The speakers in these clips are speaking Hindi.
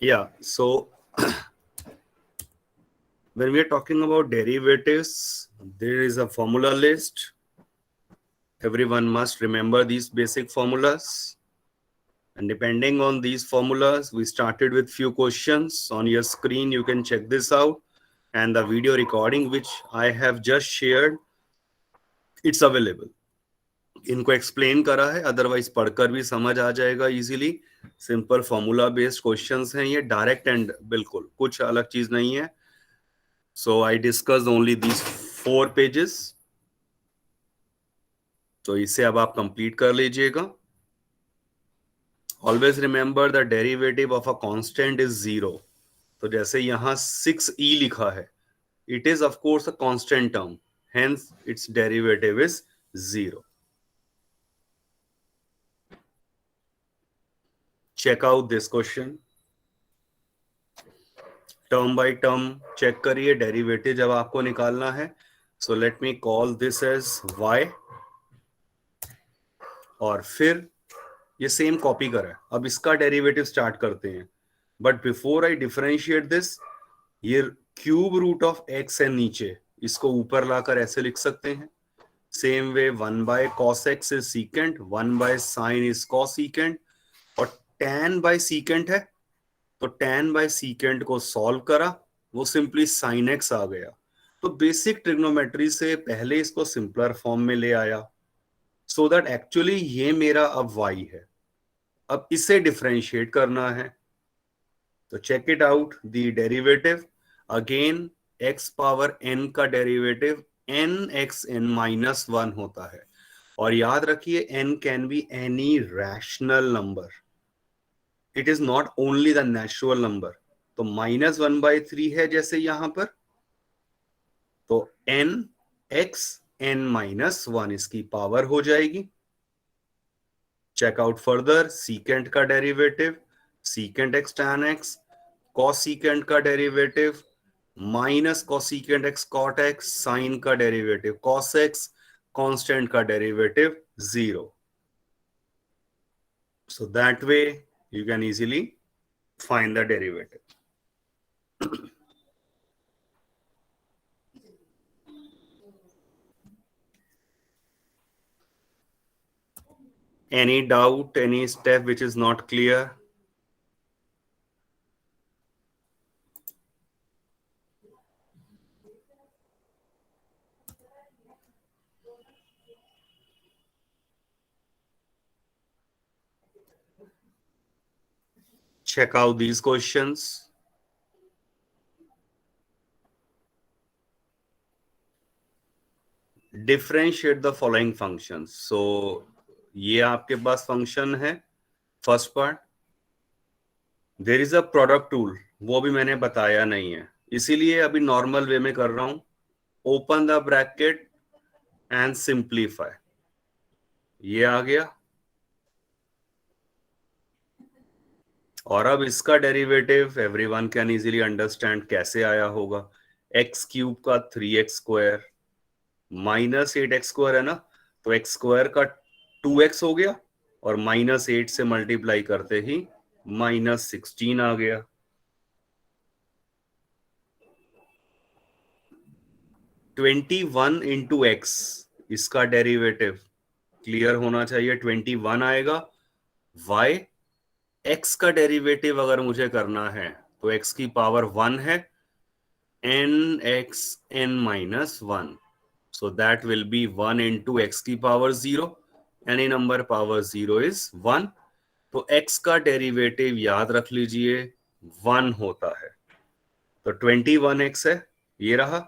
Yeah, so when we are talking about derivatives, there is a formula list. Everyone must remember these basic formulas. And depending on these formulas, we started with few questions. On your screen, you can check this out. And the video recording which I have just shared, it's available. इनको एक्सप्लेन करा है, अदरवाइज पढ़कर भी समझ आ जाएगा easily. Simple formula based questions हैं ये, डायरेक्ट एंड बिल्कुल कुछ अलग चीज नहीं है. So I discuss only these 4 pages. तो इसे अब आप कंप्लीट कर लीजिएगा. Always remember the derivative of a constant is 0. तो जैसे यहां 6e लिखा है, it is of course a constant term, hence its derivative is 0. Check out this question. Term by term check करिए डेरिवेटिव जब आपको निकालना है. So let me call this as y, और फिर ये सेम कॉपी करा है. अब इसका डेरिवेटिव स्टार्ट करते हैं. But before I differentiate this, ये क्यूब रूट ऑफ एक्स है नीचे, इसको ऊपर लाकर ऐसे लिख सकते हैं. Same way 1 by cos x is secant, 1 by sine is cos secant, और tan बाय सीकेंट है. तो tan बाय सीकेंट को सॉल्व करा, वो सिंपली साइन एक्स आ गया. तो बेसिक ट्रिग्नोमेट्री से पहले इसको सिंपलर फॉर्म में ले आया, सो दैट एक्चुअली ये मेरा अब y है. अब इसे डिफरेंशिएट करना है. तो check it out, the derivative again x power n का derivative n x n minus 1 होता है. और याद रखिए n can be any rational number, it is not only the natural number. तो -1/3 है जैसे यहां पर, तो n x n माइनस 1 इसकी पावर हो जाएगी. चेक आउट फर्दर, सीकेंट का derivative secant x tan x, cosecant का derivative minus cosecant x cot x, sine का डेरिवेटिव कॉस एक्स, कांस्टेंट का derivative 0. So that way you can easily find the derivative. Any doubt, any step which is not clear? Check out these questions. Differentiate the following functions. So ये आपके पास फंक्शन है. First part, there is a product tool, वो भी मैंने बताया नहीं है, इसीलिए अभी नॉर्मल वे में कर रहा हूं. Open the bracket and simplify, ये आ गया. और अब इसका derivative everyone can easily understand कैसे आया होगा. एक्स क्यूब का 3x² माइनस 8x² है ना, तो x² का 2x हो गया, और -8 से मल्टीप्लाई करते ही -16 आ गया. ट्वेंटी वन इंटू एक्स, इसका डेरिवेटिव क्लियर होना चाहिए. 21 आएगा. y, x का डेरिवेटिव अगर मुझे करना है तो x की पावर 1 है, n x n minus 1, so that will be 1 into x की power 0. Any number power 0 is 1. तो x का डेरिवेटिव याद रख लीजिए 1 होता है. तो 21x है, ये रहा.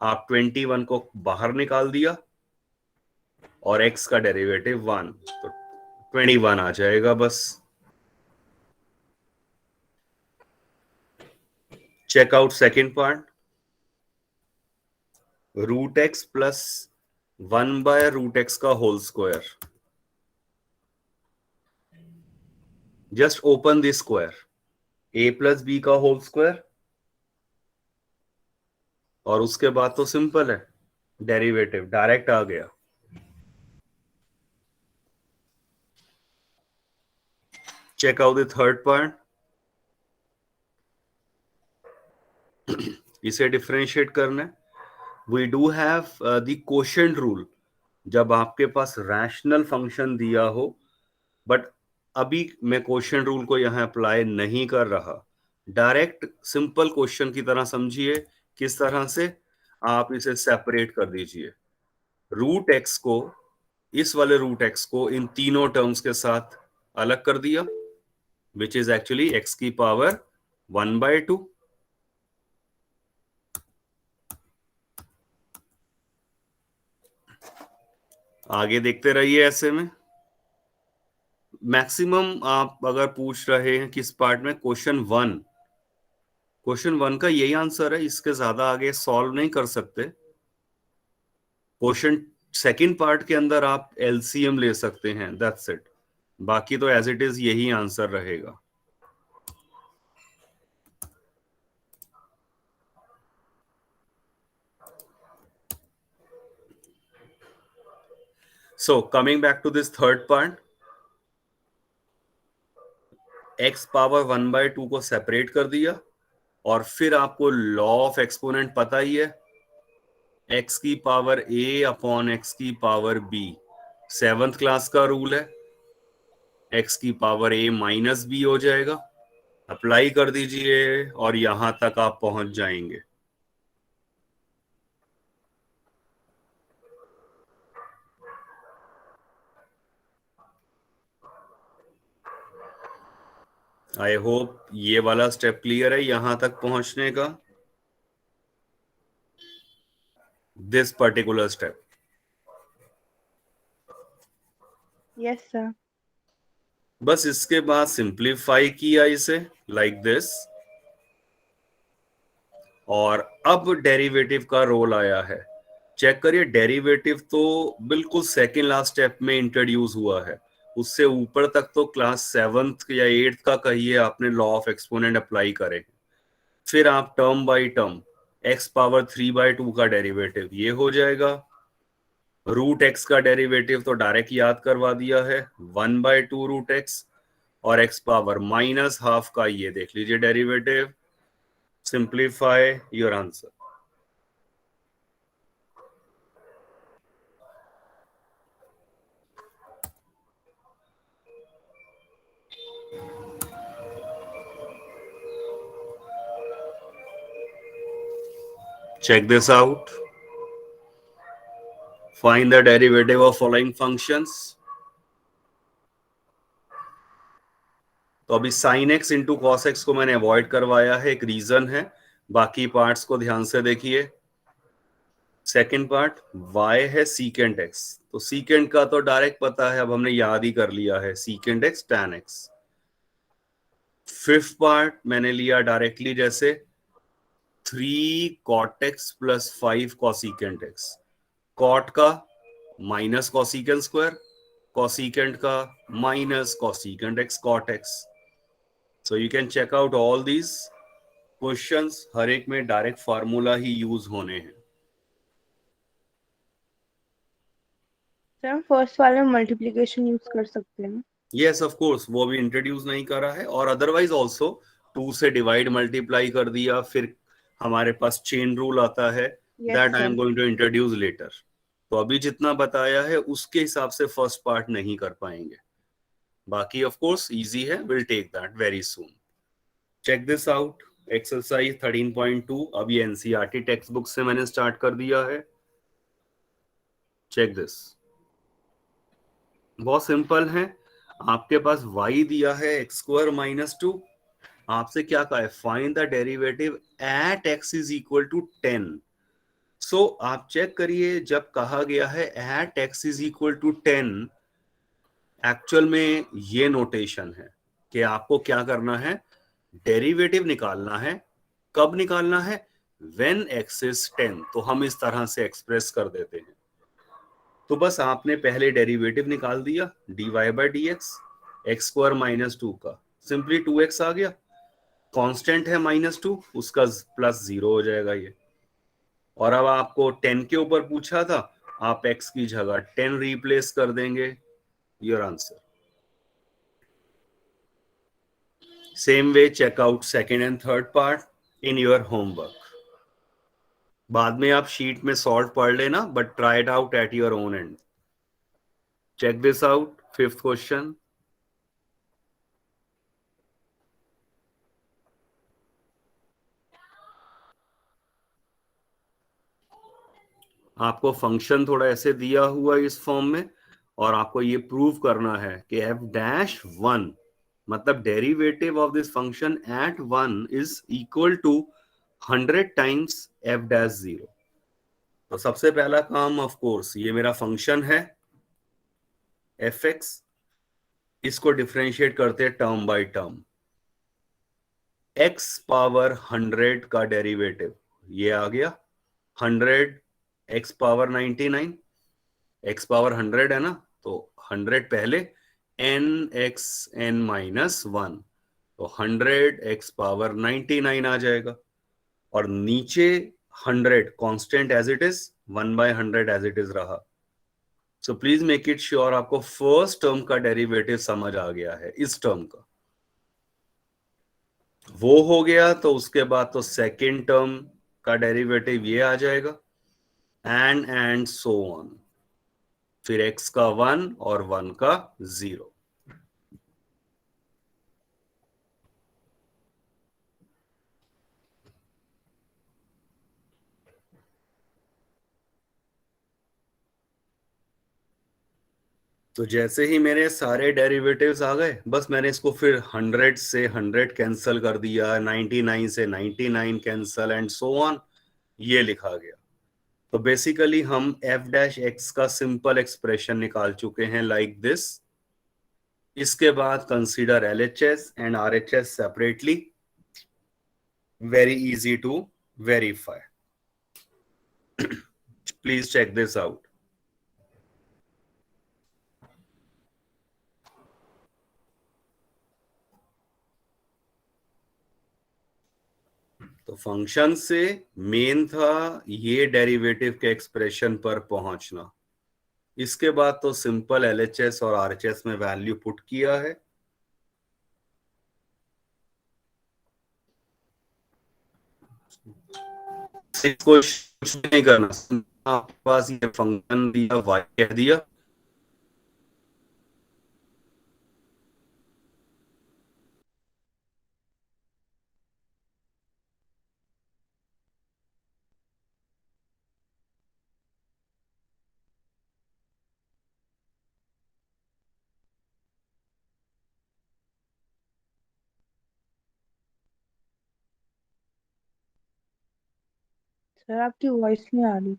आप 21 को बाहर निकाल दिया और x का डेरिवेटिव 1, तो 21 आ जाएगा बस. Check out second part. √x plus 1/√x का whole square. Just open this square, a plus B का होल स्क्वायर, और उसके बाद तो सिंपल है, डेरिवेटिव डायरेक्ट आ गया. Check out the third part. इसे डिफरेंशिएट करना है. We do have the quotient rule. जब आपके पास रैशनल फंक्शन दिया हो, बट अभी मैं क्वोशिएंट रूल को यहां अप्लाई नहीं कर रहा. डायरेक्ट सिंपल क्वेश्चन की तरह समझिए. किस तरह से? आप इसे सेपरेट कर दीजिए. रूट एक्स को, इस वाले रूट एक्स को इन तीनों टर्म्स के साथ अलग कर दिया, विच इज एक्चुअली एक्स की पावर 1/2. आगे देखते रहिए. ऐसे में मैक्सिमम आप अगर पूछ रहे हैं किस पार्ट में, क्वेश्चन 1 का यही आंसर है. इसके ज्यादा आगे सॉल्व नहीं कर सकते. क्वेश्चन सेकंड पार्ट के अंदर आप एलसीएम ले सकते हैं, दैट्स इट. बाकी तो एज इट इज यही आंसर रहेगा. So coming back to this third part, X power 1/2 को सेपरेट कर दिया, और फिर आपको लॉ ऑफ एक्सपोनेंट पता ही है, एक्स की पावर ए अपॉन एक्स की पावर बी. 7th क्लास का रूल है. एक्स की पावर ए माइनस बी हो जाएगा. अप्लाई कर दीजिए और यहां तक आप पहुंच जाएंगे. आई होप ये वाला स्टेप क्लियर है यहां तक पहुंचने का. This particular step. Yes sir. बस इसके बाद सिंप्लीफाई किया इसे लाइक दिस. और अब डेरिवेटिव का रोल आया है. चेक करिए, डेरिवेटिव तो बिल्कुल सेकेंड लास्ट स्टेप में इंट्रोड्यूस हुआ है. उससे ऊपर तक तो क्लास 7th या 8th का कहिए आपने लॉ ऑफ एक्सपोनेंट अप्लाई करे. फिर आप term by term, x power 3/2 का डेरिवेटिव ये हो जाएगा. रूट एक्स का डेरिवेटिव तो डायरेक्ट याद करवा दिया है, 1/2 रूट एक्स. और एक्स पावर माइनस हाफ का ये देख लीजिए derivative. Simplify your answer. Check this out. Find the derivative of following functions. तो अभी sin x into cos x को मैंने अवॉइड करवाया है, एक रीजन है. बाकी पार्ट्स को ध्यान से देखिए. सेकेंड पार्ट y है सीकेंट x, तो सीकेंट का तो डायरेक्ट पता है, अब हमने याद ही कर लिया है, secant x tan x. Fifth part मैंने लिया डायरेक्टली, जैसे 3 cot x plus 5 cosecant x. Cot का माइनस कॉसिकेंट स्क्वायर, कॉसिकेंट का minus cosecant x cot x. So you can check out all these questions. हर एक में डायरेक्ट फार्मूला ही यूज होने हैं. सर हम फर्स्ट वाले में मल्टीप्लिकेशन यूज कर सकते हैं. यस ऑफ कोर्स, वो भी इंट्रोड्यूस नहीं करा है. और अदरवाइज ऑल्सो 2 से डिवाइड मल्टीप्लाई कर दिया, फिर हमारे पास चेन रूल आता है, yes that I sir. Am going to introduce later. तो अभी जितना बताया है उसके हिसाब से फर्स्ट पार्ट नहीं कर पाएंगे. बाकी ऑफ कोर्स इजी है, will take that very soon. Check this out. Exercise 13.2 अभी एनसीईआरटी टेक्स्ट बुक से मैंने स्टार्ट कर दिया है. Check this. बहुत सिंपल है. आपके पास y दिया है x² - 2. आपसे क्या कहा है, find the derivative at x is equal to 10. So आप चेक करिए, जब कहा गया है at x is equal to 10, actual में ये नोटेशन है कि आपको क्या करना है, डेरिवेटिव निकालना है. कब निकालना है? When x is 10. तो हम इस तरह से एक्सप्रेस कर देते हैं. तो बस आपने पहले डेरिवेटिव निकाल दिया, dy/dx, x² - 2 का सिंपली 2x आ गया. कांस्टेंट है -2, उसका +0 हो जाएगा ये. और अब आपको 10 के ऊपर पूछा था, आप x की जगह 10 रिप्लेस कर देंगे. Your answer. Same way, check out second and third part in your homework. बाद में आप शीट में सॉल्व पढ़ लेना, but try it out at your own end. Check this out. Fifth question. आपको फंक्शन थोड़ा ऐसे दिया हुआ है इस फॉर्म में, और आपको ये प्रूव करना है कि एफ डैश वन, मतलब derivative of this function at one is equal to 100 times F dash zero. तो सबसे पहला काम, ऑफ कोर्स ये मेरा फंक्शन है एफ एक्स, इसको डिफरेंशिएट करते हैं term by term. X power 100 का डेरिवेटिव ये आ गया 100 एक्स पावर 99. एक्स पावर 100 है ना, तो 100 पहले, N X N minus one, तो 100 एक्स पावर 99 आ जाएगा. और नीचे 100 constant as it is, 1/100 as it is रहा. So please make it sure आपको फर्स्ट टर्म का डेरिवेटिव समझ आ गया है. इस टर्म का वो हो गया, तो उसके बाद तो सेकेंड टर्म का डेरिवेटिव ये आ जाएगा, एंड सो ऑन. फिर x का 1 और 1 का 0. तो जैसे ही मेरे सारे डेरिवेटिव्स आ गए, बस मैंने इसको फिर 100 से 100 कैंसिल कर दिया, 99 से 99 कैंसिल, एंड सो ऑन, ये लिखा गया. तो बेसिकली हम एफ डैश एक्स का सिंपल एक्सप्रेशन निकाल चुके हैं लाइक दिस. इसके बाद consider LHS and RHS separately. Very easy to verify. Please check this out. तो फंक्शन से मेन था ये डेरिवेटिव के एक्सप्रेशन पर पहुंचना. इसके बाद तो सिंपल एलएचएस और आरएचएस में वैल्यू पुट किया है. इसको कुछ नहीं करना, आपके पास ये फंक्शन दिया, वाई कह दिया, सर आपकी वॉइस नहीं आ रही.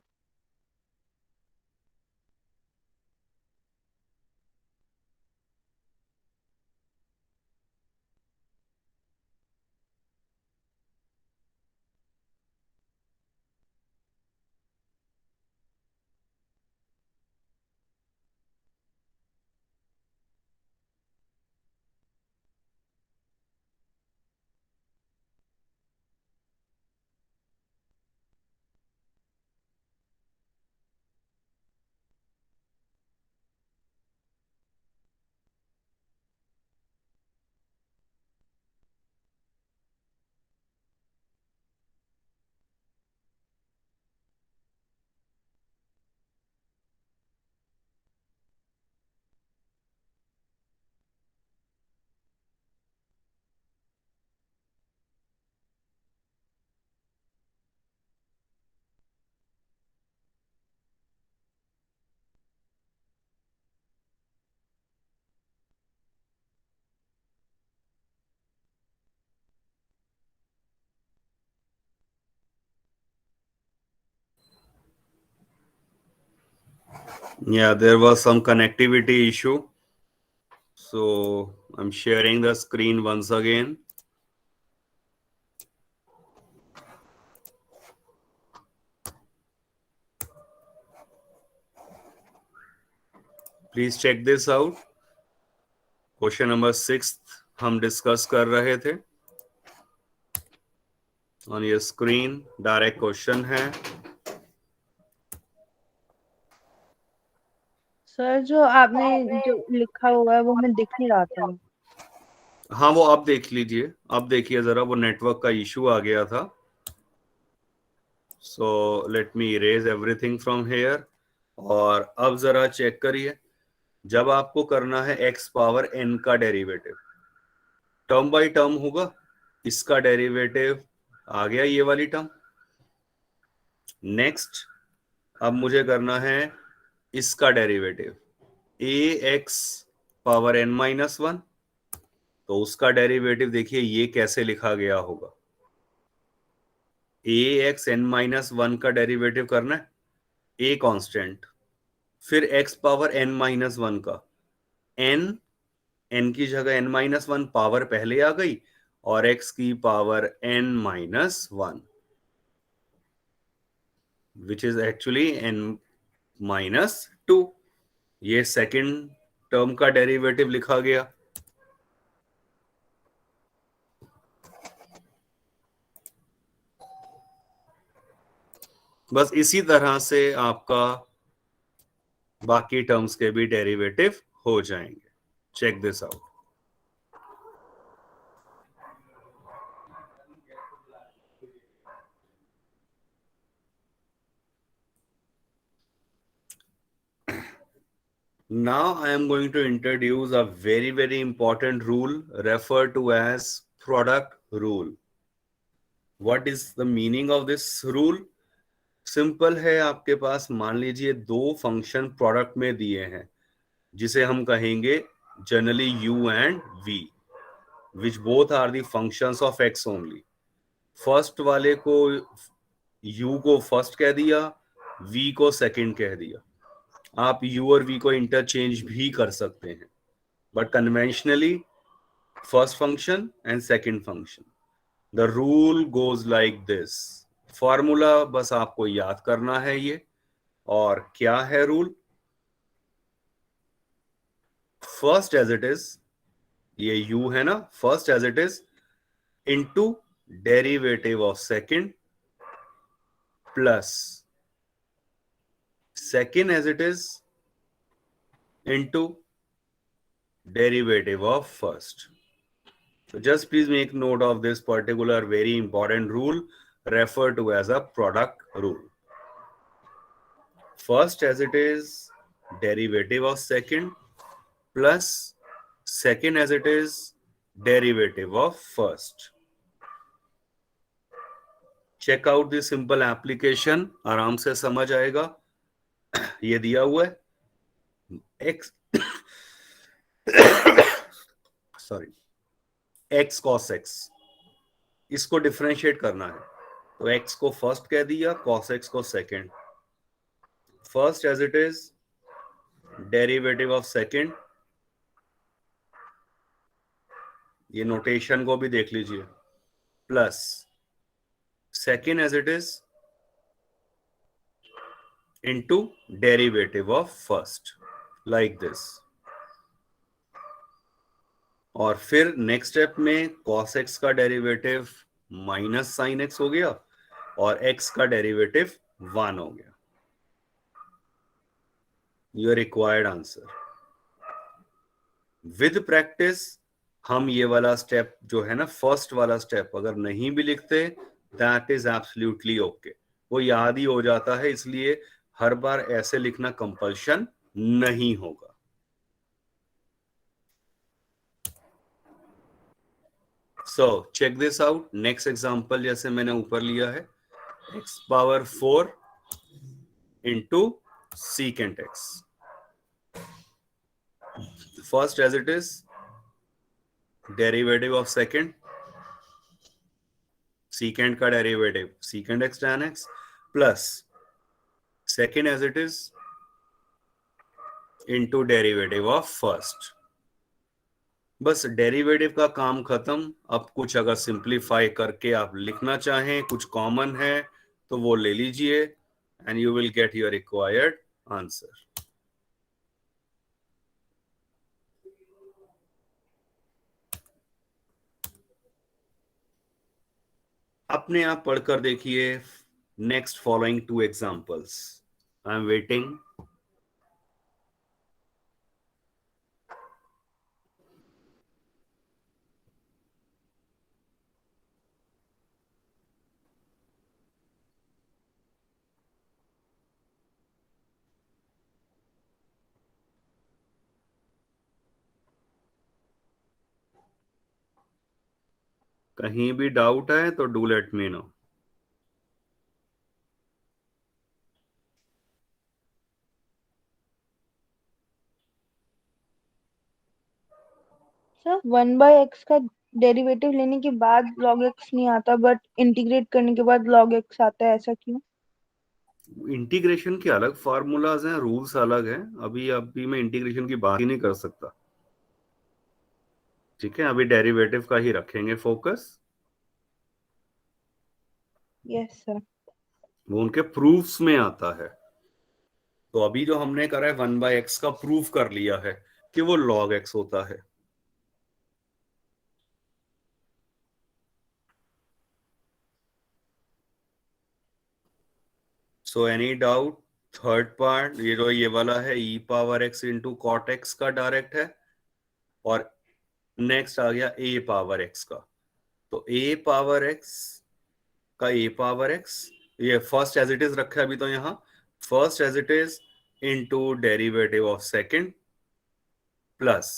yeah, there was some connectivity issue, so I'm sharing the screen once again. Please check this out. Question number 6 हम डिस्कस कर रहे थे. On your screen direct question है. सर जो आपने जो लिखा हुआ है वो हमें दिख नहीं रहा था. हाँ, वो आप देख लीजिए, आप देखिए जरा, वो नेटवर्क का इशू आ गया था. सो let me erase everything from here. और अब जरा चेक करिए, जब आपको करना है x पावर n का डेरिवेटिव, टर्म बाय टर्म होगा, इसका डेरिवेटिव आ गया ये वाली टर्म। नेक्स्ट अब मुझे करना है इसका derivative, a x power n minus one, तो उसका डेरिवेटिव देखिए ये कैसे लिखा गया होगा। A x N minus one का डेरिवेटिव करना है, ए कांस्टेंट, फिर x power n minus one का n, n की जगह n माइनस वन पावर पहले आ गई, और x की power n minus one, which is actually n minus two. ये सेकंड टर्म का डेरिवेटिव लिखा गया। बस इसी तरह से आपका बाकी टर्म्स के भी डेरिवेटिव हो जाएंगे। Check this out. Now I am going to introduce a very important rule referred to as product rule. What is the meaning of this rule? Simple है, आपके पास मान लीजिए दो फंक्शन प्रोडक्ट में दिए हैं, जिसे हम कहेंगे generally u and v, which both are the functions of x only. First वाले को u को फर्स्ट कह दिया, v को सेकंड कह दिया। आप u और v को इंटरचेंज भी कर सकते हैं, but conventionally first function and second function. The rule goes like this. Formula बस आपको याद करना है ये। और क्या है rule? First as it is, ये u है ना, first as it is into derivative of second plus second as it is into derivative of first. So just please make note of this particular very important rule referred to as a product rule. First as it is derivative of second plus second as it is derivative of first. Check out the simple application, आराम से समझ आएगा। ये दिया हुआ है x sorry x cos x, इसको डिफरेंशिएट करना है, तो x को फर्स्ट कह दिया, cos x को second. First as it is derivative of second, ये नोटेशन को भी देख लीजिए, plus second as it is into derivative of first, like this. और फिर नेक्स्ट स्टेप में cos x का डेरिवेटिव माइनस sin x हो गया, और x का डेरिवेटिव 1 हो गया। Your required answer. With practice हम ये वाला स्टेप जो है ना, फर्स्ट वाला स्टेप अगर नहीं भी लिखते, दैट इज एब्सोल्युटली ओके, वो याद ही हो जाता है, इसलिए हर बार ऐसे लिखना कंपल्शन नहीं होगा। So check this out. Next example जैसे मैंने ऊपर लिया है, x power 4 into secant x। First as it is derivative of second, secant का derivative secant x tan x, plus second as it is into derivative of first. बस डेरिवेटिव का काम खत्म। अब कुछ अगर सिंप्लीफाई करके आप लिखना चाहें, कुछ कॉमन है तो वो ले लीजिए, and you will get your required answer. अपने आप पढ़कर देखिए next following to examples. I am waiting. कहीं भी डाउट है तो do let me know. Sir 1/x का डेरिवेटिव लेने के बाद log x नहीं आता, बट इंटीग्रेट करने के बाद log x आता है, ऐसा क्यों? इंटीग्रेशन के अलग फार्मूलाज हैं, रूल्स अलग हैं। अभी अभी मैं इंटीग्रेशन की बात ही नहीं कर सकता। ठीक है, अभी डेरिवेटिव का ही रखेंगे फोकस। Yes sir. वो उनके प्रूफ्स में आता है। तो अभी जो हमने करा है 1/x का प्रूफ कर लिया है कि वो log x होता है। So any doubt? Third part ये जो ये वाला है e power x into cot X का डायरेक्ट है, और नेक्स्ट आ गया a पावर x का। तो a पावर x का a पावर x, ये फर्स्ट एज इट इज रखा है अभी तो यहाँ, first as it is into derivative of second plus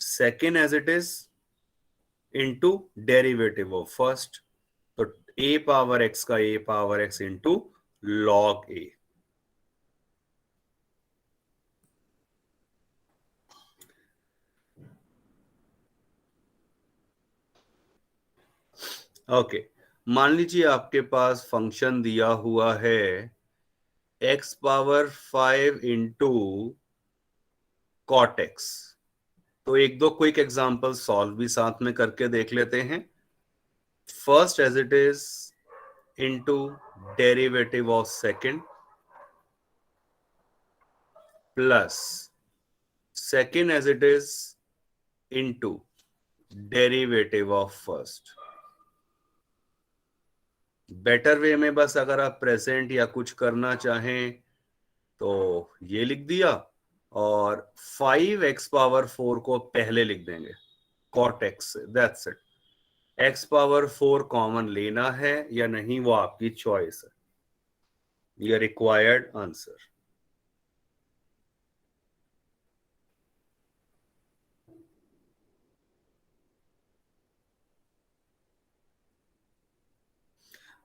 second as it is into derivative of first. तो a पावर x का a power x into log a। Okay, मान लीजिए आपके पास फंक्शन दिया हुआ है x power 5 into cot X. तो एक दो क्विक एग्जांपल सॉल्व भी साथ में करके देख लेते हैं। First as it is into derivative of second plus second as it is into derivative of first. Better way में बस अगर आप प्रेजेंट या कुछ करना चाहें तो ये लिख दिया, और 5x पावर 4 को पहले लिख देंगे कॉट एक्स से, that's it. x power 4 common लेना है या नहीं वो आपकी चॉइस है। ये रिक्वायर्ड आंसर।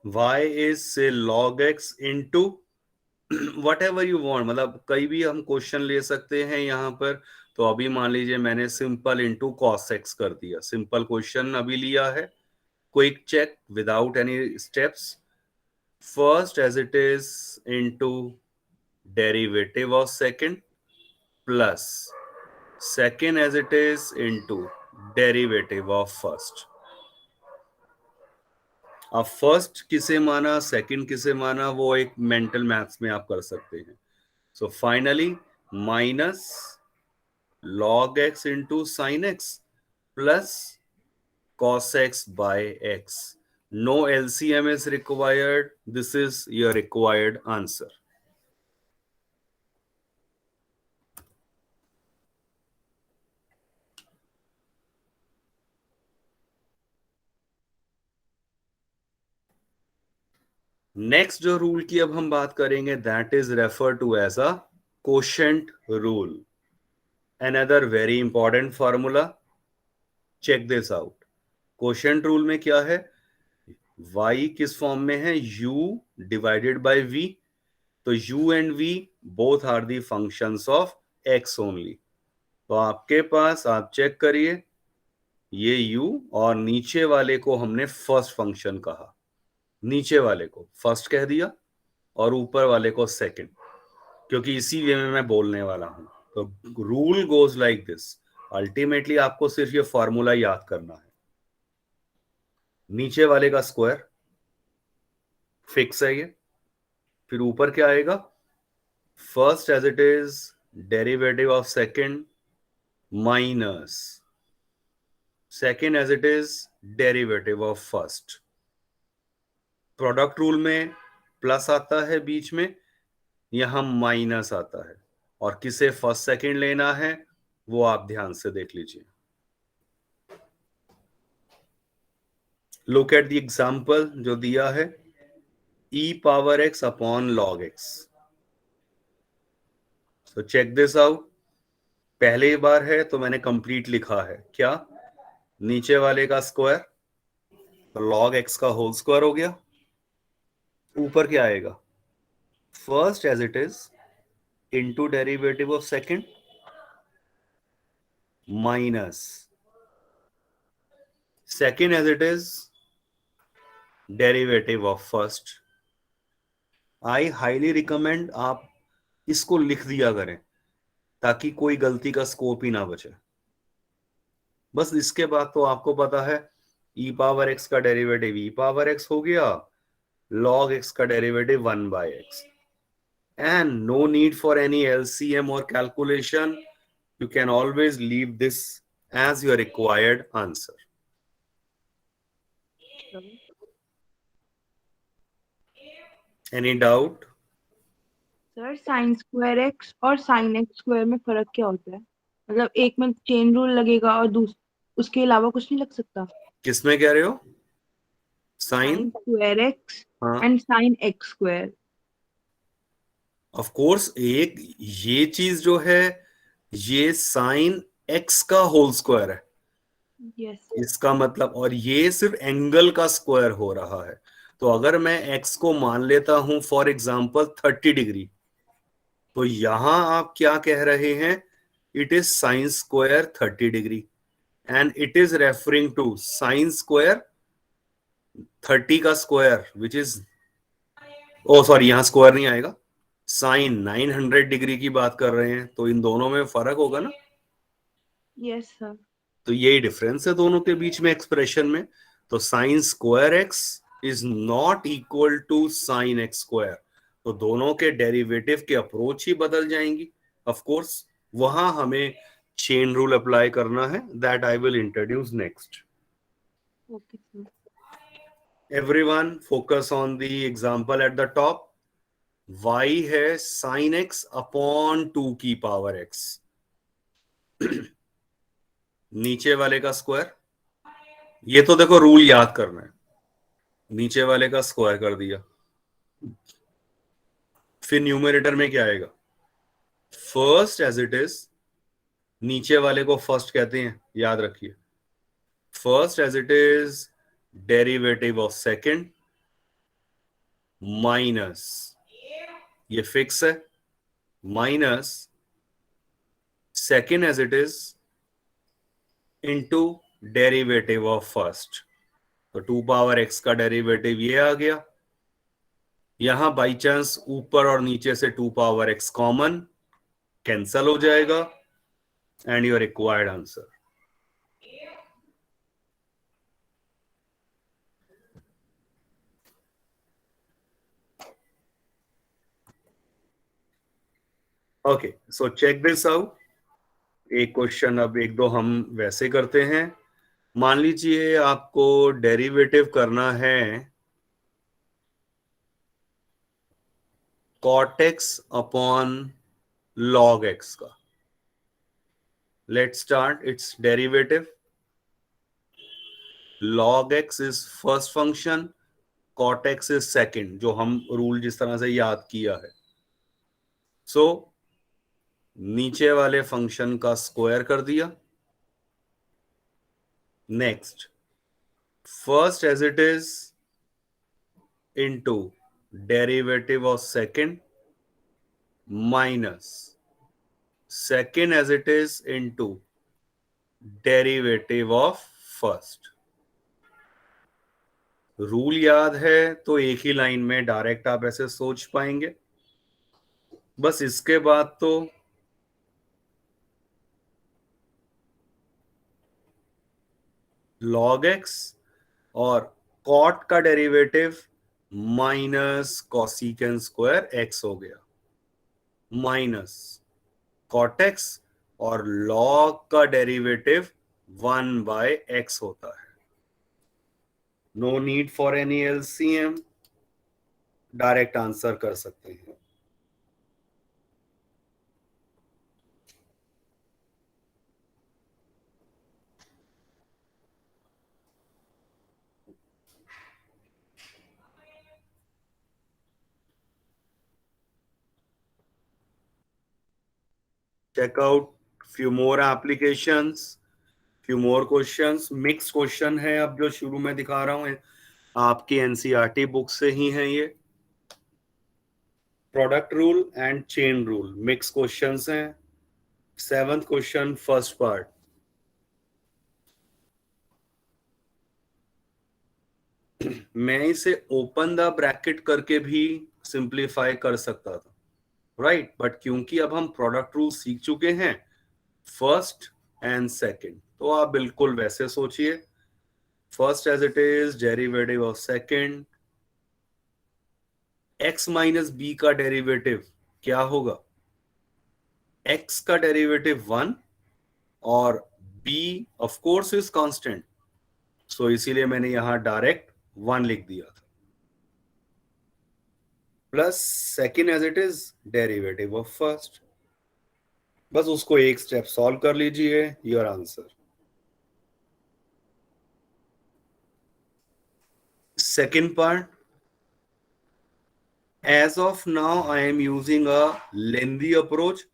y इज से log x into what ever you want, मतलब कई भी हम क्वेश्चन ले सकते हैं यहाँ पर। तो अभी मान लीजिए मैंने सिंपल इंटू कॉस एक्स कर दिया, सिंपल क्वेश्चन अभी लिया है, quick check without any steps. First as it is into derivative of second plus second as it is into derivative of first. अब फर्स्ट किसे माना सेकंड किसे माना वो एक मेंटल मैथ्स में आप कर सकते हैं। So finally minus log x into sine x plus cos x by x. No LCM is required. This is your required answer. Next जो रूल की अब हम बात करेंगे that is refer to as a quotient rule. Another very important formula, check this out. Quotient rule में क्या है, y किस फॉर्म में है, u डिवाइडेड बाय v। तो u and v both are the functions of x only. तो आपके पास आप चेक करिए, ये u और नीचे वाले को हमने फर्स्ट फंक्शन कहा, नीचे वाले को फर्स्ट कह दिया और ऊपर वाले को सेकंड, क्योंकि इसी वे में मैं बोलने वाला हूं। तो rule goes like this. Ultimately आपको सिर्फ ये फॉर्मूला याद करना है, नीचे वाले का स्क्वायर फिक्स है ये, फिर ऊपर क्या आएगा, first as it is derivative of second minus second as it is derivative of first. Product rule में प्लस आता है बीच में, यहां माइनस आता है, और किसे फर्स्ट सेकंड लेना है वो आप ध्यान से देख लीजिए। लुक एट द एग्जांपल जो दिया है, e power x upon log x। तो चेक दिस आउट। पहली बार है तो मैंने कंप्लीट लिखा है, क्या, नीचे वाले का स्क्वायर तो log x का होल स्क्वायर हो गया, ऊपर क्या आएगा, first as it is into derivative of second minus second as it is derivative of first. I highly recommend आप इसको लिख दिया करें ताकि कोई गलती का स्कोप ही ना बचे। बस इसके बाद तो आपको पता है ई पावर एक्स का डेरिवेटिव ई पावर एक्स हो गया, log x का derivative 1/x, and no need for any LCM or calculation. You can always leave this as your required answer. Any doubt? Sir sign square x और साइन एक्स स्क्वायर में फर्क क्या होता है? मतलब एक में चेन रूल लगेगा और उसके अलावा कुछ नहीं लग सकता? किसमें कह रहे हो? साइन? साइन स्क्वायर एक्स हाँ, and sign x square. Of course एक ये चीज जो है ये साइन एक्स का होल स्क्वायर है, यस। इसका मतलब, और ये सिर्फ एंगल का स्क्वायर हो रहा है। तो अगर मैं एक्स को मान लेता हूं फॉर एग्जांपल 30 डिग्री, तो यहां आप क्या कह रहे हैं, it is sine square 30 degree, and it is referring to sine square 30 का square which is, oh sorry यहां स्क्वायर नहीं आएगा, साइन 900 डिग्री की बात कर रहे हैं, तो इन दोनों में फर्क होगा ना। Yes sir. तो यही डिफरेंस है दोनों के बीच में एक्सप्रेशन में। तो sine square x is not equal to sine x square, तो दोनों के डेरिवेटिव के अप्रोच ही बदल जाएंगी। ऑफ कोर्स वहां हमें चेन रूल अप्लाई करना है, that I will introduce next. Okay sir. Everyone focus on the example at the top. y है साइन एक्स अपॉन 2 की पावर x, नीचे वाले का स्क्वायर, ये तो देखो रूल याद करना है, नीचे वाले का स्क्वायर कर दिया, फिर न्यूमरेटर में क्या आएगा, फर्स्ट एज इट इज, नीचे वाले को फर्स्ट कहते हैं याद रखिए, first as it is derivative of second minus, ये फिक्स है, minus second as it is into derivative of first. तो 2 पावर एक्स का डेरिवेटिव ये आ गया, यहां बाई चांस ऊपर और नीचे से 2 पावर एक्स कॉमन कैंसल हो जाएगा, and your required answer. Okay, so check this out. एक क्वेश्चन अब एक दो हम वैसे करते हैं। मान लीजिए आपको डेरिवेटिव करना है cot x upon log x का। Let's start it's derivative, log x is first function, cot x is second, जो हम रूल जिस तरह से याद किया है। सो नीचे वाले फंक्शन का स्क्वायर कर दिया, next first as it is into derivative of second minus second as it is into derivative of first. Rule याद है तो एक ही लाइन में डायरेक्ट आप ऐसे सोच पाएंगे। बस इसके बाद तो log x और cot का derivative minus cosecant square x हो गया, माइनस cot x और log का डेरिवेटिव 1/x होता है। No need for any LCM, direct answer कर सकते हैं। Check out few more applications, few more questions, mix question है अब जो शुरू में दिखा रहा हूं, आपकी एनसीईआरटी बुक से ही है ये। Product rule and chain rule mix questions हैं। 7th question first part. मैं इसे ओपन द ब्रैकेट करके भी सिंप्लीफाई कर सकता था, राइट, बट क्योंकि अब हम प्रोडक्ट रूल सीख चुके हैं फर्स्ट एंड सेकंड, तो आप बिल्कुल वैसे सोचिए। First as it is, derivative of second, x minus b का डेरिवेटिव क्या होगा? x का डेरिवेटिव 1 और b of course is constant, so इसीलिए मैंने यहां डायरेक्ट 1 लिख दिया था, plus second as it is derivative of first. बस उसको एक स्टेप सॉल्व कर लीजिए, your answer. Second part, as of now I am using a lengthy approach,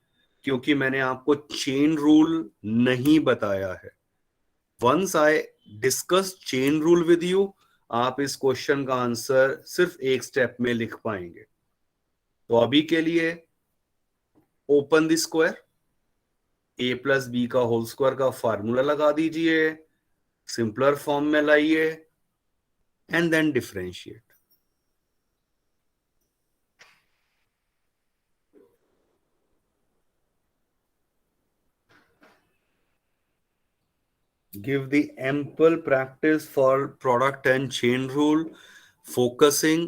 क्योंकि मैंने आपको चेन रूल नहीं बताया है। Once I discuss chain rule with you, आप इस क्वेश्चन का आंसर सिर्फ एक स्टेप में लिख पाएंगे। तो अभी के लिए open the square, a plus B का होल स्क्वायर का फार्मूला लगा दीजिए, सिंपलर फॉर्म में लाइए and then differentiate. Give the ample practice for product and chain rule, focusing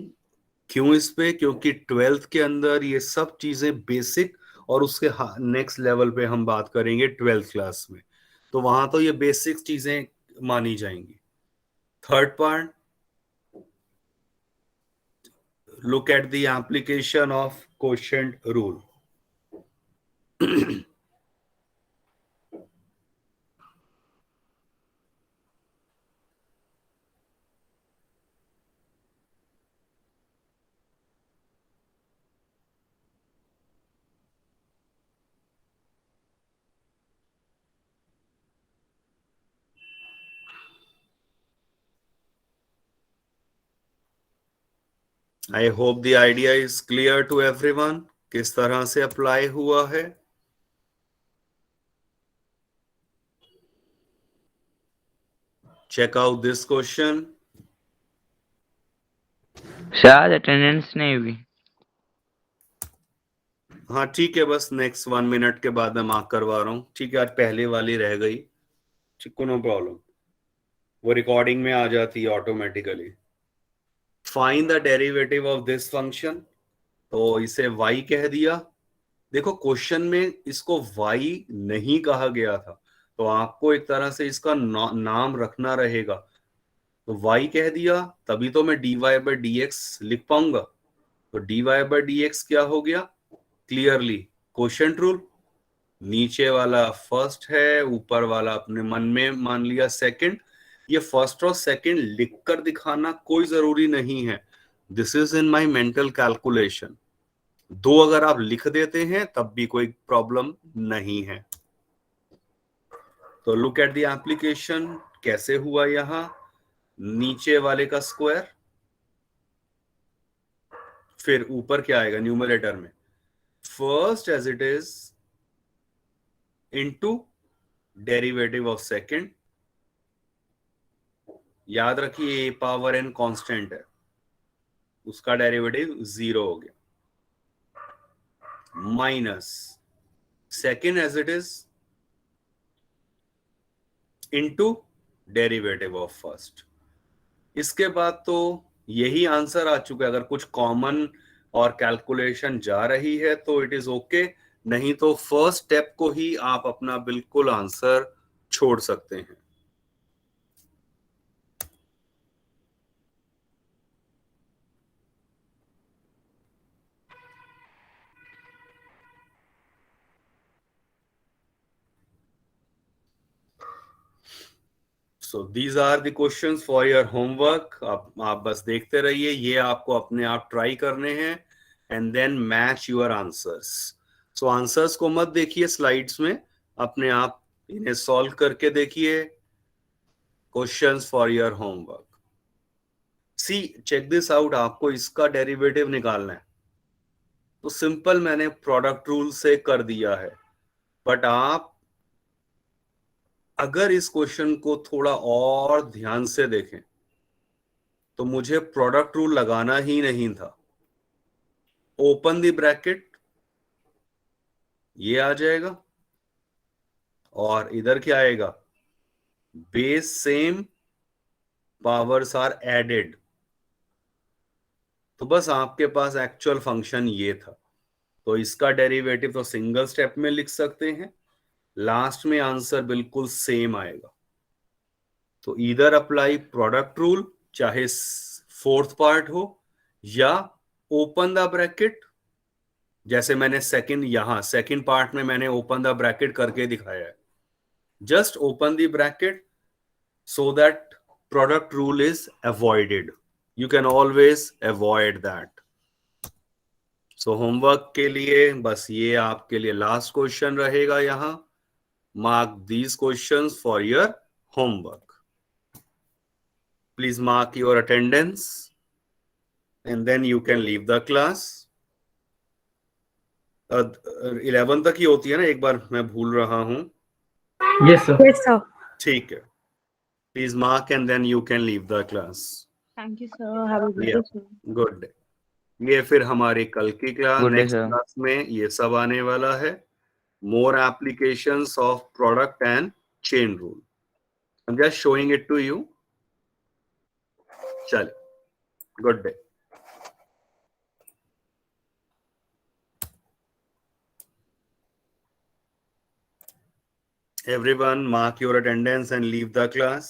क्यों इस पे? क्योंकि 12th के अंदर ये सब चीजें बेसिक, और उसके नेक्स्ट लेवल पे हम बात करेंगे 12th क्लास में, तो वहां तो ये बेसिक चीजें मानी जाएंगी। Third part, look at the application of quotient rule. I hope the idea is clear to everyone, किस तरह से अप्लाई हुआ है। Check out this question. शायद अटेंडेंस नहीं हुई। हाँ ठीक है, बस नेक्स्ट 1 मिनट के बाद मैं मार्क करवा रहा हूँ। ठीक है, आज पहले वाली रह गई, ठीक को, नो प्रॉब्लम, वो रिकॉर्डिंग में आ जाती है automatically. Find the derivative of this function, तो इसे y कह दिया। देखो क्वेश्चन में इसको y नहीं कहा गया था, तो आपको एक तरह से इसका नाम रखना रहेगा, तो y कह दिया, तभी तो मैं dy by dx लिख पाऊंगा। तो dy by dx क्या हो गया? क्लियरली क्वोशंट रूल, नीचे वाला फर्स्ट है, ऊपर वाला अपने मन में मान लिया सेकंड। ये फर्स्ट और सेकंड लिखकर दिखाना कोई जरूरी नहीं है, this is in my mental calculation. दो अगर आप लिख देते हैं तब भी कोई प्रॉब्लम नहीं है। तो लुक एट द एप्लीकेशन, कैसे हुआ यहां, नीचे वाले का स्क्वायर, फिर ऊपर क्या आएगा न्यूमरेटर में, first as it is into derivative of second. याद रखिए ए पावर एन कांस्टेंट है, उसका डेरिवेटिव 0 हो गया, minus second as it is into derivative of first. इसके बाद तो यही आंसर आ चुका है। अगर कुछ कॉमन और कैलकुलेशन जा रही है तो इट इज ओके, नहीं तो फर्स्ट स्टेप को ही आप अपना बिल्कुल आंसर छोड़ सकते हैं। So these are the questions for your homework. आप बस देखते रहिए, ये आपको अपने आप ट्राई करने हैं and then match your answers. So answers को मत देखिए स्लाइड्स में, अपने आप इन्हें सॉल्व करके देखिए questions for your homework. See, check this out. आपको इसका डेरिवेटिव निकालना है तो सिंपल मैंने प्रोडक्ट रूल से कर दिया है. बट आप अगर इस क्वेश्चन को थोड़ा और ध्यान से देखें तो मुझे प्रोडक्ट रूल लगाना ही नहीं था. ओपन द ब्रैकेट, ये आ जाएगा और इधर क्या आएगा? Base same, powers are added. तो बस आपके पास एक्चुअल फंक्शन ये था. तो इसका डेरिवेटिव तो सिंगल स्टेप में लिख सकते हैं. लास्ट में आंसर बिल्कुल सेम आएगा. तो इधर अप्लाई प्रोडक्ट रूल, चाहे फोर्थ पार्ट हो या ओपन द ब्रैकेट. जैसे मैंने सेकंड पार्ट में मैंने ओपन द ब्रैकेट करके दिखाया है. Just open the bracket so that product rule is avoided. You can always avoid that. So homework के लिए बस ये आपके लिए लास्ट क्वेश्चन रहेगा. यहां mark these questions for your homework. Please mark your attendance and then you can leave the class. 11 तक ही होती है ना, एक बार मैं भूल रहा हूं. Yes, sir. Yes, sir. ठीक है. Please mark and then you can leave the class. Thank you sir. Have a good Yeah. Day sir. Good day. ये फिर हमारी कल की class, Good day, next sir. Class में ये सब आने वाला है. More applications of product and chain rule. I am just showing it to you. चलिए, good day. Everyone mark your attendance and leave the class.